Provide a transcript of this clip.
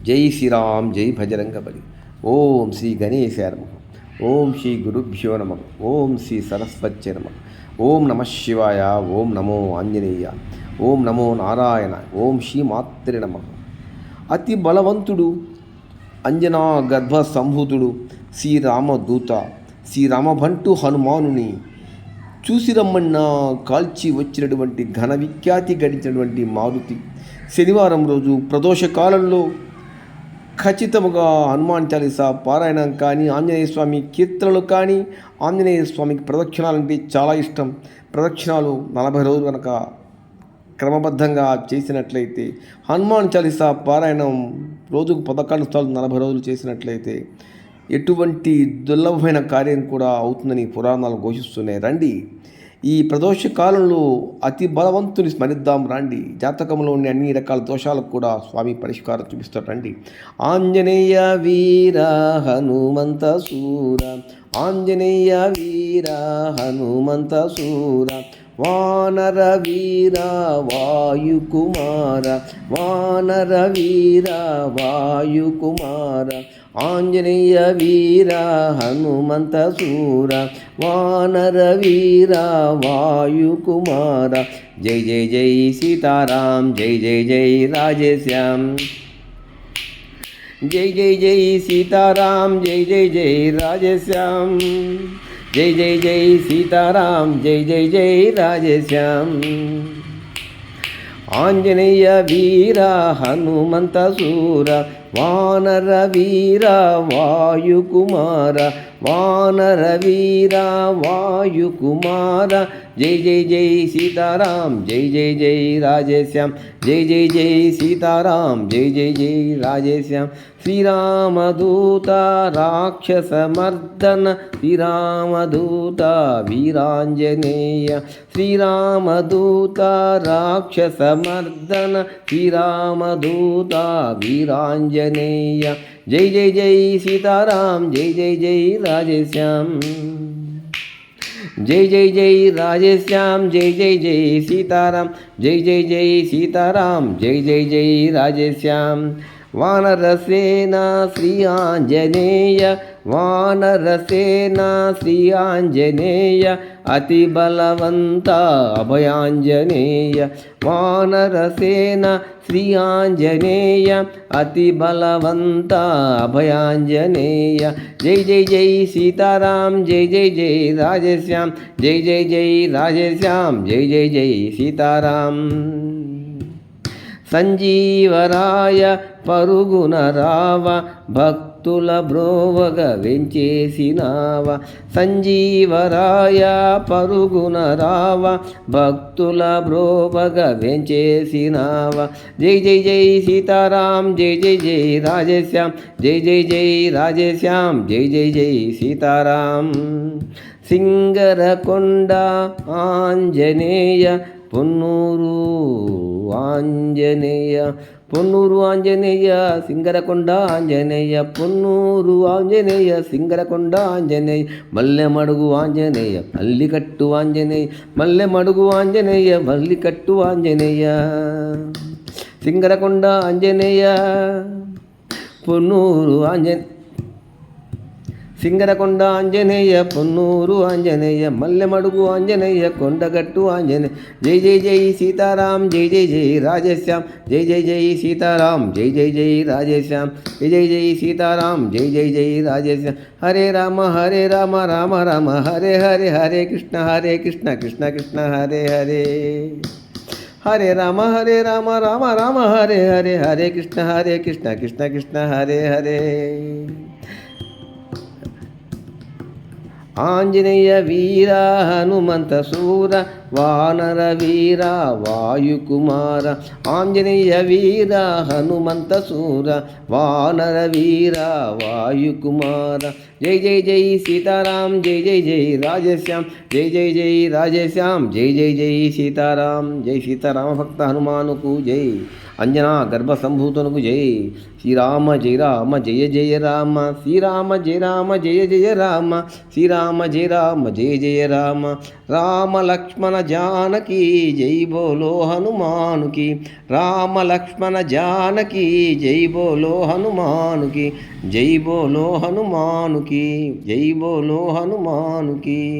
జై శ్రీరామ్, జై భజరంగబలి. ఓం శ్రీ గణేశాయ నమః. ఓం శ్రీ గురుభ్యో నమః. ఓం శ్రీ సరస్వత్యై నమః. ఓం నమః శివాయ. ఓం నమో ఆంజనేయ. ఓం నమో నారాయణ. ఓం శ్రీ మాత్రే నమః. అతి బలవంతుడు, అంజనా గర్భ సంభూతుడు, శ్రీరామదూత, శ్రీరామభంటు హనుమానుని చూసి రమ్మన్నా కాల్చి వచ్చినటువంటి ఘన విఖ్యాతి గడించినటువంటి మారుతి శనివారం రోజు ప్రదోష కాలంలో ఖచ్చితముగా హనుమాన్ చాలీసా పారాయణం కానీ, ఆంజనేయ స్వామి కీర్తనలు కానీ, ఆంజనేయ స్వామికి ప్రదక్షిణాలు అంటే చాలా ఇష్టం. ప్రదక్షిణాలు 40 రోజులు కనుక క్రమబద్ధంగా చేసినట్లయితే, హనుమాన్ చాలీసా పారాయణం రోజుకు 11 సార్లు 40 రోజులు చేసినట్లయితే ఎటువంటి దుర్లభమైన కార్యం కూడా అవుతుందని పురాణాలు ఘోషిస్తున్నాయి. రండి, ఈ ప్రదోష కాలంలో అతి బలవంతుని స్మరిద్దాం. రండి, జాతకంలోని అన్ని రకాల దోషాలకు కూడా స్వామి పరిష్కారం చూపిస్తారు. రండి. ఆంజనేయ వీర హనుమంత సూర, ఆంజనేయ వీర హనుమంత సూర, వానర వీర వాయుకుమార, వానర వీర వాయుకుమార, ఆంజనేయ వీర హనుమంత సూర, వానర వీర వాయుకుమార. జై జై జై సీతారాం, జై జై జై రాజేశ్యామ్. జై జై జై సీతారాం, జై జై జై రాజేశ్యామ్. జై జై జై సీతారాం, జై జై జై రాజేశ్యామ్. ఆంజనేయ వీర హనుమంత సూర, వానర వీర వాయుకుమార, వానర వీర వాయుకుమార. జై జై జై సీతారాం, జై జై జై రాజేశ్యామ్. జై జై జై సీతారాం, జై జై జై రాజేశ్యామ్. శ్రీరామదూత రాక్షసమర్దన, శ్రీరామదూత వీరాంజనేయ, శ్రీరామదూత రాక్షసమర్దన, శ్రీరామదూత వీరాంజనేయ. జై జై జై సీతారాం, జై జై జై రాజేశ్యామ్. జై జై జై రాజేశ్యామ్, జై జై జై సీతారాం. జై జై జై సీతారాం, జై జై జై రాజేశ్యామ్. వానరసేన శ్రీ ఆంజనేయ, వానరసేన శ్రీ ఆంజనేయ, అతి బలవంత అభయాంజనేయ. వానరసేన శ్రీ ఆంజనేయ, అతి బలవంత అభయాంజనేయ. జై జై జై సీతారాం, జై జై జై రాజేశ్యామ్. జై జై జై రాజేశ్యామ్, జై జై జై సీతారాం. సంజీవరాయ పరుగున రావ, భక్తుల బ్రోవగ వెంచేసినావ. సంజీవరాయ పరుగున రావ, భక్తుల బ్రోవగ వెంచేసినావ. జై జై జై సీతారాం, జై జై జై రాజేశ్యామ్. జై జై జై రాజేశ్యామ్, జై జై జై సీతారాం. సింగరకొండ ఆంజనేయ, పొన్నూరు ఆంజనేయ, పొన్నూరు ఆంజనేయ, సింగరకొండ ఆంజనేయ, పొన్నూరు ఆంజనేయ, సింగరకొండ ఆంజనేయ, మల్లెమడుగు ఆంజనేయ, మల్లికట్టు ఆంజనేయ, మల్లెమడుగు ఆంజనేయ, మల్లికట్టు ఆంజనేయ. సింగరకొండ ఆంజనేయ, పొన్నూరు ఆంజనేయ, సింగరకొండ ఆంజనేయ, పొన్నూరు ఆంజనేయ, మల్లెమడుగు ఆంజనేయ, కొండగట్టు ఆంజనేయ. జై జై జై సీతారాం, జై జై జై రాజేశ్యామ్. జై జై జై సీతారాం, జై జై జై రాజేశ్యామ్. జై జై జై సీతారాం, జై జై జై రాజేశ్యామ్. హరే రామ హరే రామ, రామ రామ హరే హరే, హరే కృష్ణ కృష్ణ కృష్ణ హరే హరే. హరే రామ రామ రామ హరే హరే, హరే కృష్ణ కృష్ణ హరే హరే. ఆంజనేయ వీర హనుమంత సూర, వానర వీర వాయుకుమార. ఆంజనేయ వీర హనుమంత సూర, వానర వీర వాయుకుమార. జై జై జై సీతారాం, జై జై జై రాజేశ్యామ్. జై జై జై రాజేశ్యామ్, జై జై జై సీతారాం. జై సీతారామ భక్త హనుమానుకు జై. అంజనా గర్భ సంభూతునకు జై. శ్రీరామ జయ రామ జయ జయ రామ, శ్రీరామ జయ రామ జయ జయ రామ, శ్రీరామ జయ రామ జయ జయ రామ. రామ లక్ష్మణ జానకి జై బోలో హనుమానుకి, రామ లక్ష్మణ జానకి జై బోలో హనుమానుకి, జై బోలో హనుమానుకి, జై బోలో హనుమానుకి.